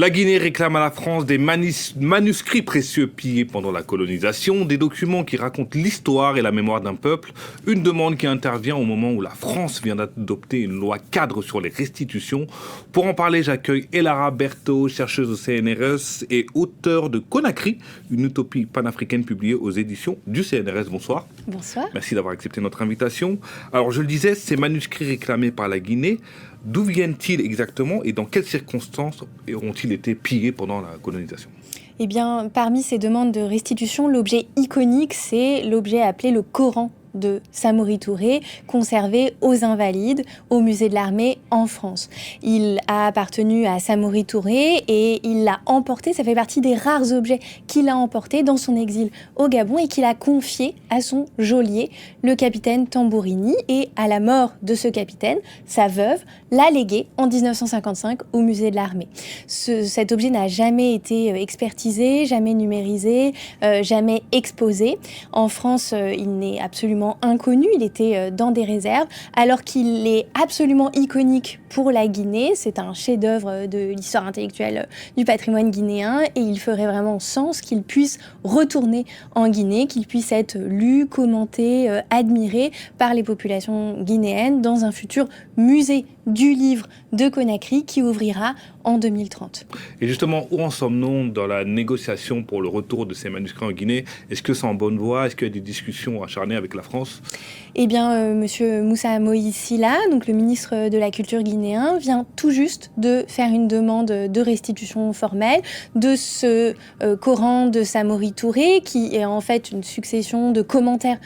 La Guinée réclame à la France des manuscrits précieux pillés pendant la colonisation, des documents qui racontent l'histoire et la mémoire d'un peuple, une demande qui intervient au moment où la France vient d'adopter une loi cadre sur les restitutions. Pour en parler, j'accueille Elara Berthaud, chercheuse au CNRS et auteure de Conakry, une utopie panafricaine publiée aux éditions du CNRS. Bonsoir. Bonsoir. Merci d'avoir accepté notre invitation. Alors, je le disais, ces manuscrits réclamés par la Guinée, d'où viennent-ils exactement et dans quelles circonstances ont-ils été pillés pendant la colonisation ? Eh bien, parmi ces demandes de restitution, l'objet iconique, c'est l'objet appelé le Coran de Samori Touré, conservé aux Invalides, au musée de l'armée en France. Il a appartenu à Samori Touré et il l'a emporté, ça fait partie des rares objets qu'il a emporté dans son exil au Gabon et qu'il a confié à son geôlier, le capitaine Tambourini. Et à la mort de ce capitaine, sa veuve l'a légué en 1955 au musée de l'armée. Cet objet n'a jamais été expertisé, jamais numérisé, jamais exposé. En France, il n'est absolument inconnu, il était dans des réserves, alors qu'il est absolument iconique pour la Guinée. C'est un chef-d'œuvre de l'histoire intellectuelle du patrimoine guinéen et il ferait vraiment sens qu'il puisse retourner en Guinée, qu'il puisse être lu, commenté, admiré par les populations guinéennes dans un futur musée du livre de Conakry qui ouvrira en 2030. Et justement, où en sommes-nous dans la négociation pour le retour de ces manuscrits en Guinée ? Est-ce que c'est en bonne voie ? Est-ce qu'il y a des discussions acharnées avec la France ? Eh bien, Monsieur Moussa Moïse Silla, donc le ministre de la Culture guinéen, vient tout juste de faire une demande de restitution formelle de ce Coran de Samori Touré, qui est en fait une succession de commentaires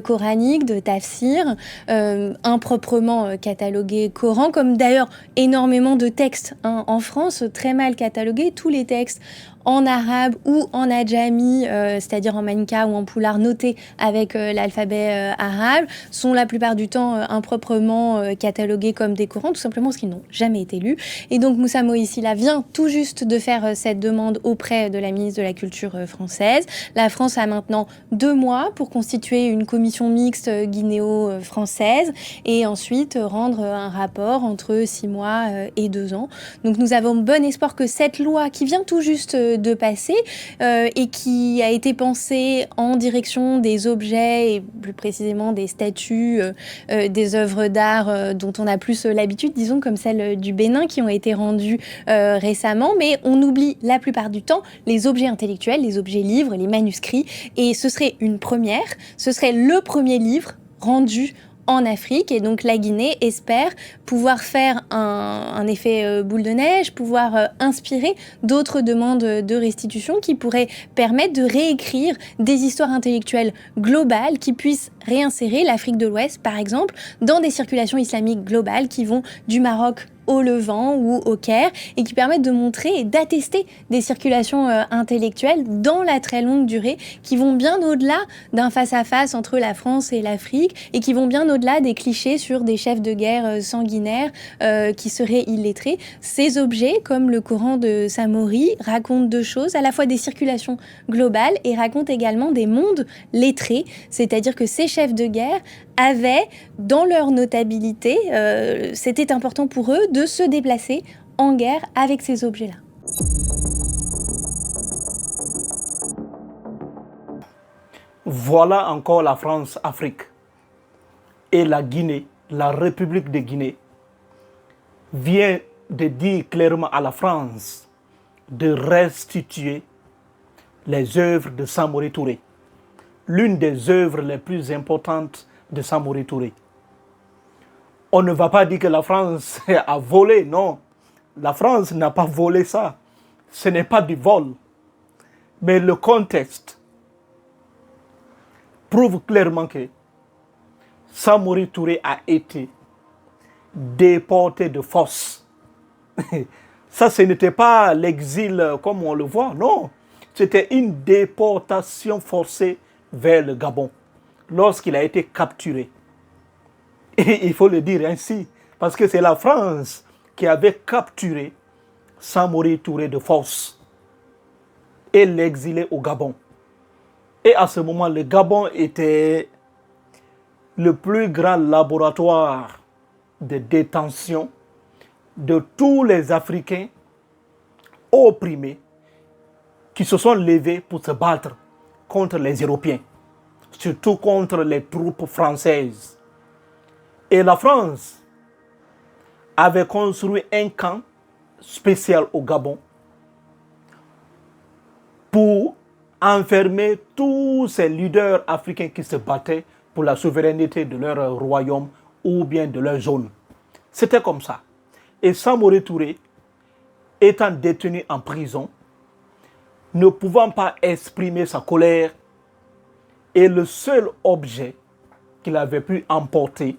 coraniques, de tafsirs, improprement catalogués Coran, comme d'ailleurs énormément de textes en France, très mal catalogués. Tous les textes en arabe ou en adjami, c'est-à-dire en manka ou en poulard noté avec l'alphabet arabe, sont la plupart du temps improprement catalogués comme des Corans, tout simplement parce qu'ils n'ont jamais été lus. Et donc Moussa Moïse Silla vient tout juste de faire cette demande auprès de la ministre de la Culture française. La France a maintenant 2 mois pour constituer une commission mixte guinéo-française et ensuite rendre un rapport entre 6 mois et 2 ans. Donc nous avons bon espoir que cette loi qui vient tout juste de passer et qui a été pensée en direction des objets et plus précisément des statues, des œuvres d'art dont on a plus l'habitude, disons comme celle du Bénin qui ont été rendues récemment, mais on oublie la plupart du temps les objets intellectuels, les objets livres, les manuscrits, et ce serait une première, ce serait le premier livre rendu en Afrique, et donc la Guinée espère pouvoir faire un effet boule de neige, pouvoir inspirer d'autres demandes de restitution qui pourraient permettre de réécrire des histoires intellectuelles globales qui puissent réinsérer l'Afrique de l'Ouest, par exemple, dans des circulations islamiques globales qui vont du Maroc au Levant ou au Caire et qui permettent de montrer et d'attester des circulations intellectuelles dans la très longue durée qui vont bien au-delà d'un face-à-face entre la France et l'Afrique et qui vont bien au-delà des clichés sur des chefs de guerre sanguinaires qui seraient illettrés. Ces objets, comme le Coran de Samori, racontent 2 choses, à la fois des circulations globales et racontent également des mondes lettrés, c'est-à-dire que ces chefs de guerre avaient, dans leur notabilité, c'était important pour eux de se déplacer en guerre avec ces objets-là. Voilà encore la France-Afrique et la Guinée, la République de Guinée, vient de dire clairement à la France de restituer les œuvres de Samori Touré, l'une des œuvres les plus importantes de Samori Touré. On ne va pas dire que la France a volé, non. La France n'a pas volé ça. Ce n'est pas du vol. Mais le contexte prouve clairement que Samori Touré a été déporté de force. Ça, ce n'était pas l'exil comme on le voit, non. C'était une déportation forcée vers le Gabon lorsqu'il a été capturé. Et il faut le dire ainsi, parce que c'est la France qui avait capturé Samori Touré de force et l'exilé au Gabon. Et à ce moment, le Gabon était le plus grand laboratoire de détention de tous les Africains opprimés qui se sont levés pour se battre contre les Européens, surtout contre les troupes françaises. Et la France avait construit un camp spécial au Gabon pour enfermer tous ces leaders africains qui se battaient pour la souveraineté de leur royaume ou bien de leur zone. C'était comme ça. Et Samori Touré, étant détenu en prison, ne pouvant pas exprimer sa colère, et le seul objet qu'il avait pu emporter,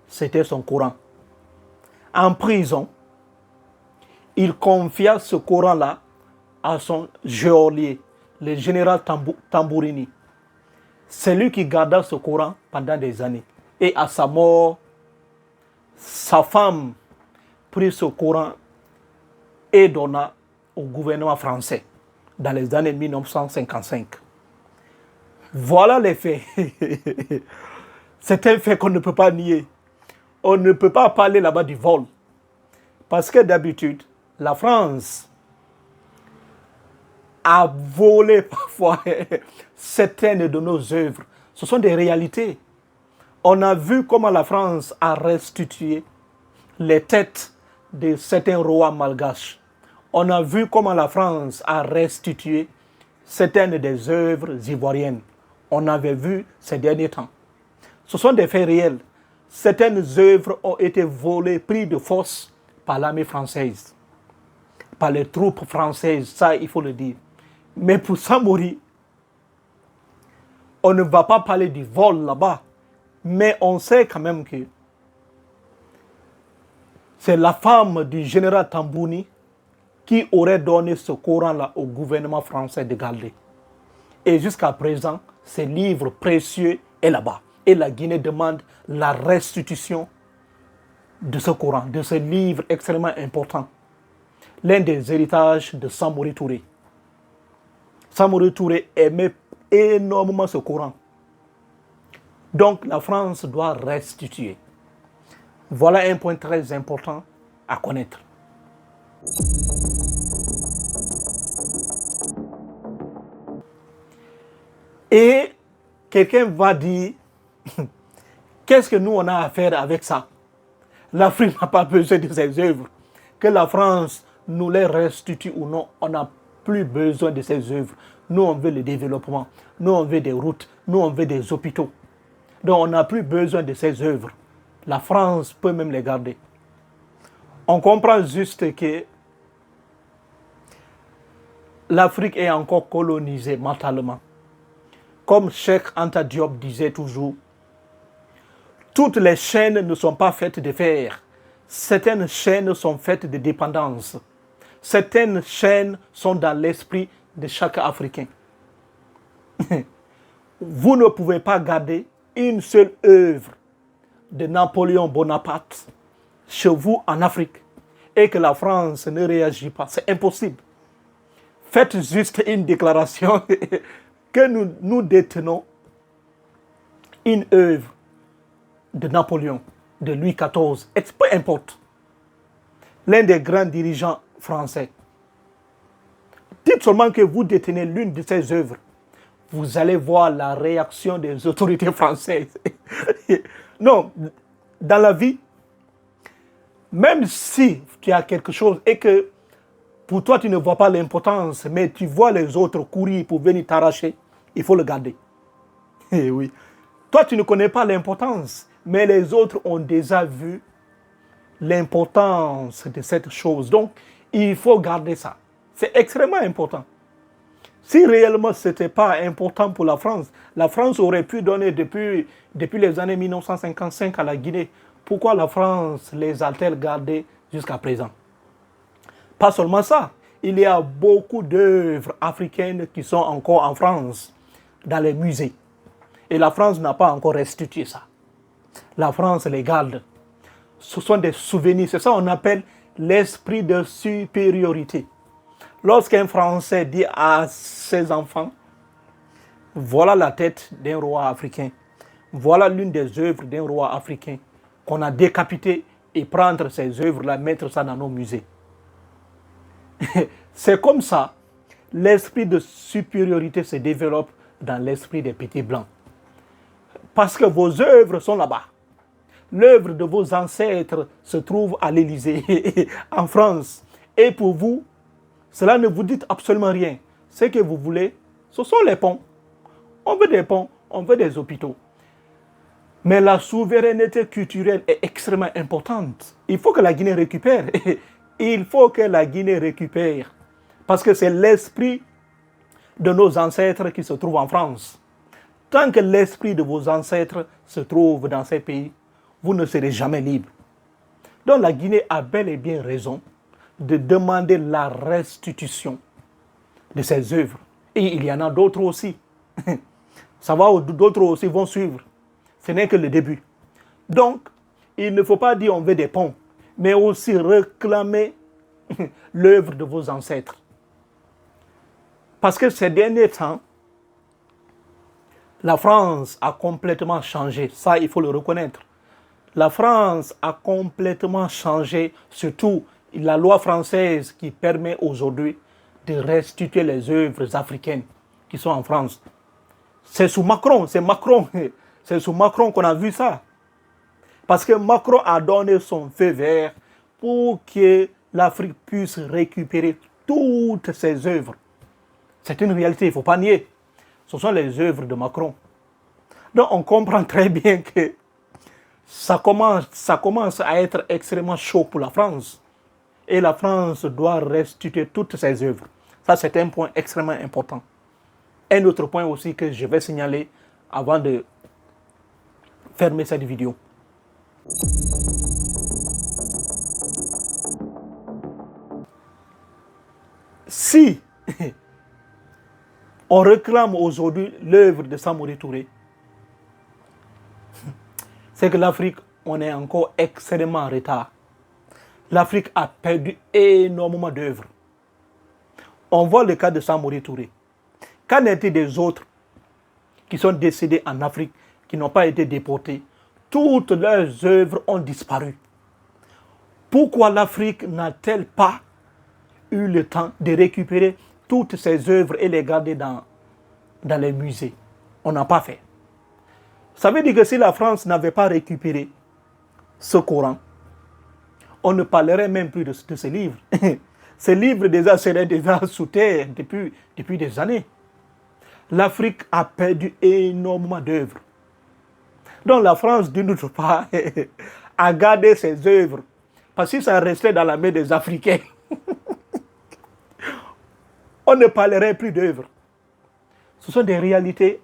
c'était son Coran. En prison, il confia ce Coran-là à son geôlier, le général Tambourini. C'est lui qui garda ce Coran pendant des années. Et à sa mort, sa femme prit ce Coran et donna au gouvernement français dans les années 1955. Voilà les faits. C'est un fait qu'on ne peut pas nier. On ne peut pas parler là-bas du vol. Parce que d'habitude, la France a volé parfois certaines de nos œuvres. Ce sont des réalités. On a vu comment la France a restitué les têtes de certains rois malgaches. On a vu comment la France a restitué certaines des œuvres ivoiriennes. On avait vu ces derniers temps. Ce sont des faits réels. Certaines œuvres ont été volées, prises de force par l'armée française, par les troupes françaises, ça il faut le dire. Mais pour Samori, on ne va pas parler du vol là-bas, mais on sait quand même que c'est la femme du général Tambouni qui aurait donné ce Coran-là au gouvernement français de garder. Et jusqu'à présent, ces livres précieux est là-bas. Et la Guinée demande la restitution de ce Coran, de ce livre extrêmement important. L'un des héritages de Samori Touré. Samori Touré aimait énormément ce Coran. Donc la France doit restituer. Voilà un point très important à connaître. Et quelqu'un va dire, qu'est-ce que nous on a à faire avec ça? L'Afrique n'a pas besoin de ces œuvres. Que la France nous les restitue ou non, on n'a plus besoin de ces œuvres. Nous on veut le développement, nous on veut des routes, nous on veut des hôpitaux. Donc on n'a plus besoin de ces œuvres. La France peut même les garder. On comprend juste que l'Afrique est encore colonisée mentalement. Comme Cheikh Anta Diop disait toujours, toutes les chaînes ne sont pas faites de fer. Certaines chaînes sont faites de dépendance. Certaines chaînes sont dans l'esprit de chaque Africain. Vous ne pouvez pas garder une seule œuvre de Napoléon Bonaparte chez vous en Afrique et que la France ne réagit pas. C'est impossible. Faites juste une déclaration que nous détenons une œuvre de Napoléon, de Louis XIV, et peu importe, l'un des grands dirigeants français. Dites seulement que vous détenez l'une de ces œuvres. Vous allez voir la réaction des autorités françaises. Non, dans la vie, même si tu as quelque chose et que pour toi tu ne vois pas l'importance, mais tu vois les autres courir pour venir t'arracher, il faut le garder. Eh oui. Toi tu ne connais pas l'importance, mais les autres ont déjà vu l'importance de cette chose. Donc, il faut garder ça. C'est extrêmement important. Si réellement ce n'était pas important pour la France aurait pu donner depuis les années 1955 à la Guinée. Pourquoi la France les a-t-elle gardés jusqu'à présent? Pas seulement ça, il y a beaucoup d'œuvres africaines qui sont encore en France, dans les musées. Et la France n'a pas encore restitué ça. La France les garde. Ce sont des souvenirs, c'est ça qu'on appelle l'esprit de supériorité. Lorsqu'un Français dit à ses enfants, voilà la tête d'un roi africain, voilà l'une des œuvres d'un roi africain qu'on a décapité et prendre ces œuvres-là, mettre ça dans nos musées. C'est comme ça, l'esprit de supériorité se développe dans l'esprit des petits blancs. Parce que vos œuvres sont là-bas. L'œuvre de vos ancêtres se trouve à l'Élysée, en France. Et pour vous, cela ne vous dit absolument rien. Ce que vous voulez, ce sont les ponts. On veut des ponts, on veut des hôpitaux. Mais la souveraineté culturelle est extrêmement importante. Il faut que la Guinée récupère. Il faut que la Guinée récupère. Parce que c'est l'esprit de nos ancêtres qui se trouve en France. Tant que l'esprit de vos ancêtres se trouve dans ces pays, vous ne serez jamais libre. Donc la Guinée a bel et bien raison de demander la restitution de ses œuvres. Et il y en a d'autres aussi. Ça va, d'autres aussi vont suivre. Ce n'est que le début. Donc, il ne faut pas dire on veut des ponts, mais aussi réclamer l'œuvre de vos ancêtres. Parce que ces derniers temps, la France a complètement changé. Ça, il faut le reconnaître. La France a complètement changé, surtout la loi française qui permet aujourd'hui de restituer les œuvres africaines qui sont en France. C'est sous Macron, c'est sous Macron qu'on a vu ça. Parce que Macron a donné son feu vert pour que l'Afrique puisse récupérer toutes ses œuvres. C'est une réalité, il ne faut pas nier. Ce sont les œuvres de Macron. Donc on comprend très bien que ça commence à être extrêmement chaud pour la France. Et la France doit restituer toutes ses œuvres. Ça, c'est un point extrêmement important. Un autre point aussi que je vais signaler avant de fermer cette vidéo. Si on réclame aujourd'hui l'œuvre de Samori Touré, c'est que l'Afrique, on est encore extrêmement en retard. L'Afrique a perdu énormément d'œuvres. On voit le cas de Samori Touré. Qu'en est-il des autres qui sont décédés en Afrique, qui n'ont pas été déportés? Toutes leurs œuvres ont disparu. Pourquoi l'Afrique n'a-t-elle pas eu le temps de récupérer toutes ces œuvres et les garder dans les musées? On n'a pas fait. Ça veut dire que si la France n'avait pas récupéré ce Coran, on ne parlerait même plus de ce livre. Ces livres déjà seraient déjà sous terre depuis des années. L'Afrique a perdu énormément d'œuvres. Donc la France, d'une autre part, a gardé ses œuvres. Parce que ça restait dans la main des Africains. On ne parlerait plus d'œuvres. Ce sont des réalités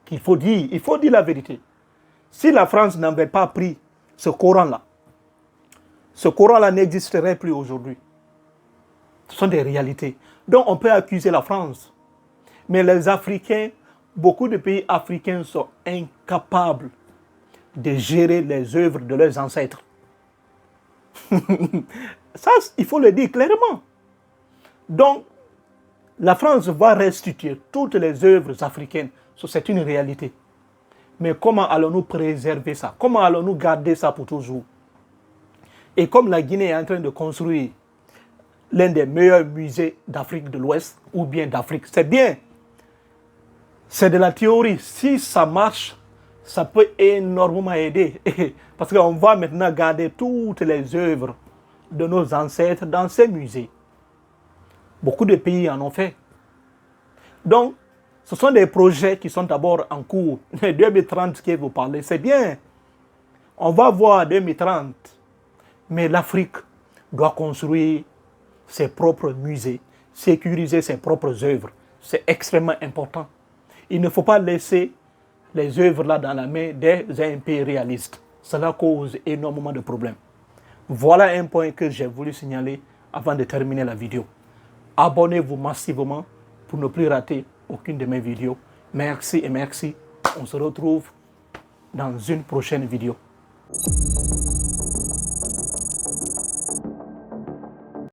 qu'il faut dire. Il faut dire la vérité. Si la France n'avait pas pris ce Coran-là n'existerait plus aujourd'hui. Ce sont des réalités. Donc on peut accuser la France. Mais les Africains, beaucoup de pays africains sont incapables de gérer les œuvres de leurs ancêtres. Ça, il faut le dire clairement. Donc, la France va restituer toutes les œuvres africaines. C'est une réalité. Mais comment allons-nous préserver ça? Comment allons-nous garder ça pour toujours? Et comme la Guinée est en train de construire l'un des meilleurs musées d'Afrique de l'Ouest, ou bien d'Afrique, c'est bien. C'est de la théorie. Si ça marche, ça peut énormément aider. Parce qu'on va maintenant garder toutes les œuvres de nos ancêtres dans ces musées. Beaucoup de pays en ont fait. Donc, ce sont des projets qui sont d'abord en cours. 2030 que vous parlez, c'est bien. On va voir 2030. Mais l'Afrique doit construire ses propres musées, sécuriser ses propres œuvres. C'est extrêmement important. Il ne faut pas laisser les œuvres là dans la main des impérialistes. Cela cause énormément de problèmes. Voilà un point que j'ai voulu signaler avant de terminer la vidéo. Abonnez-vous massivement pour ne plus rater aucune de mes vidéos. Merci et merci. On se retrouve dans une prochaine vidéo.